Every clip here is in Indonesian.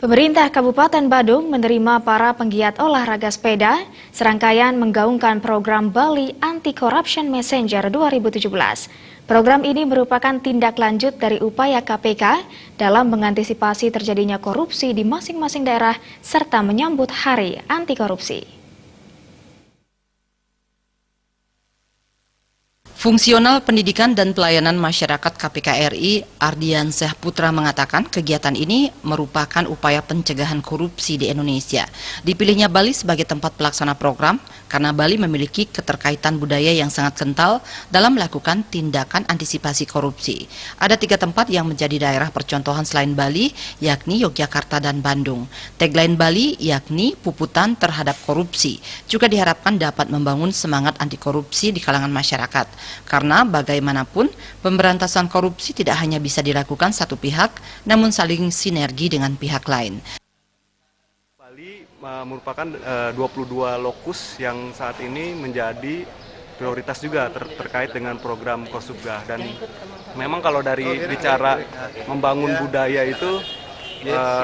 Pemerintah Kabupaten Badung menerima para penggiat olahraga sepeda serangkaian menggaungkan program Bali Anti-Corruption Messenger 2017. Program ini merupakan tindak lanjut dari upaya KPK dalam mengantisipasi terjadinya korupsi di masing-masing daerah serta menyambut Hari Anti Korupsi. Fungsional Pendidikan dan Pelayanan Masyarakat KPK RI, Ardiansyah Putra mengatakan kegiatan ini merupakan upaya pencegahan korupsi di Indonesia. Dipilihnya Bali sebagai tempat pelaksana program karena Bali memiliki keterkaitan budaya yang sangat kental dalam melakukan tindakan antisipasi korupsi. Ada 3 tempat yang menjadi daerah percontohan selain Bali, yakni Yogyakarta dan Bandung. Tagline Bali yakni puputan terhadap korupsi, juga diharapkan dapat membangun semangat anti korupsi di kalangan masyarakat. Karena bagaimanapun pemberantasan korupsi tidak hanya bisa dilakukan satu pihak, namun saling sinergi dengan pihak lain. Bali merupakan 22 lokus yang saat ini menjadi prioritas juga terkait dengan program Kosubga. Dan memang kalau dari bicara membangun budaya itu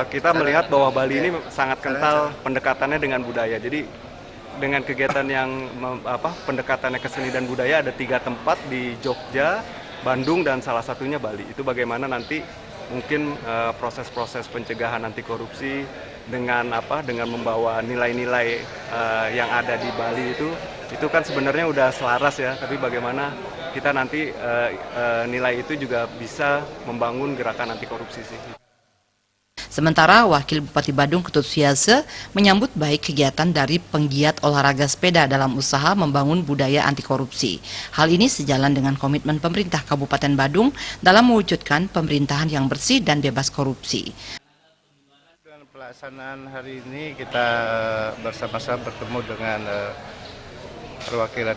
kita melihat bahwa Bali ini sangat kental pendekatannya dengan budaya. Jadi dengan kegiatan yang pendekatannya ke seni dan budaya ada 3 tempat di Jogja, Bandung, dan salah satunya Bali. Itu bagaimana nanti mungkin proses-proses pencegahan anti korupsi dengan membawa nilai-nilai yang ada di Bali itu kan sebenarnya udah selaras ya, tapi bagaimana kita nanti nilai itu juga bisa membangun gerakan anti korupsi sih. Sementara Wakil Bupati Badung Ketut Suhyase menyambut baik kegiatan dari penggiat olahraga sepeda dalam usaha membangun budaya anti korupsi. Hal ini sejalan dengan komitmen pemerintah Kabupaten Badung dalam mewujudkan pemerintahan yang bersih dan bebas korupsi. Dengan pelaksanaan hari ini kita bersama-sama bertemu dengan perwakilan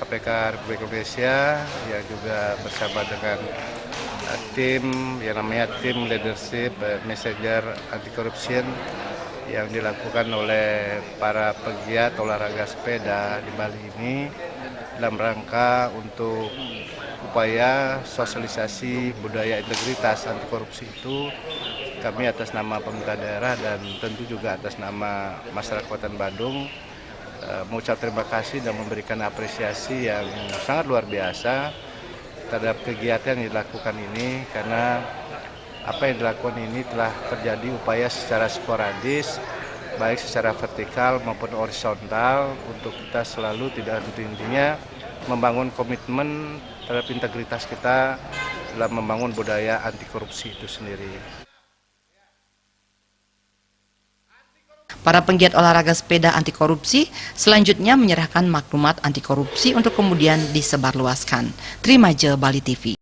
KPK Republik Indonesia yang juga bersama dengan tim yang namanya tim leadership messenger anti corruption yang dilakukan oleh para pegiat olahraga sepeda di Bali ini dalam rangka untuk upaya sosialisasi budaya integritas anti korupsi itu. Kami atas nama pemerintah daerah dan tentu juga atas nama masyarakat Kabupaten Badung mengucap terima kasih dan memberikan apresiasi yang sangat luar biasa terhadap kegiatan yang dilakukan ini, karena apa yang dilakukan ini telah terjadi upaya secara sporadis, baik secara vertikal maupun horizontal, untuk kita selalu tidak henti-hentinya membangun komitmen terhadap integritas kita dalam membangun budaya anti korupsi itu sendiri. Para penggiat olahraga sepeda anti korupsi selanjutnya menyerahkan maklumat anti korupsi untuk kemudian disebarluaskan. Trimaja Bali TV.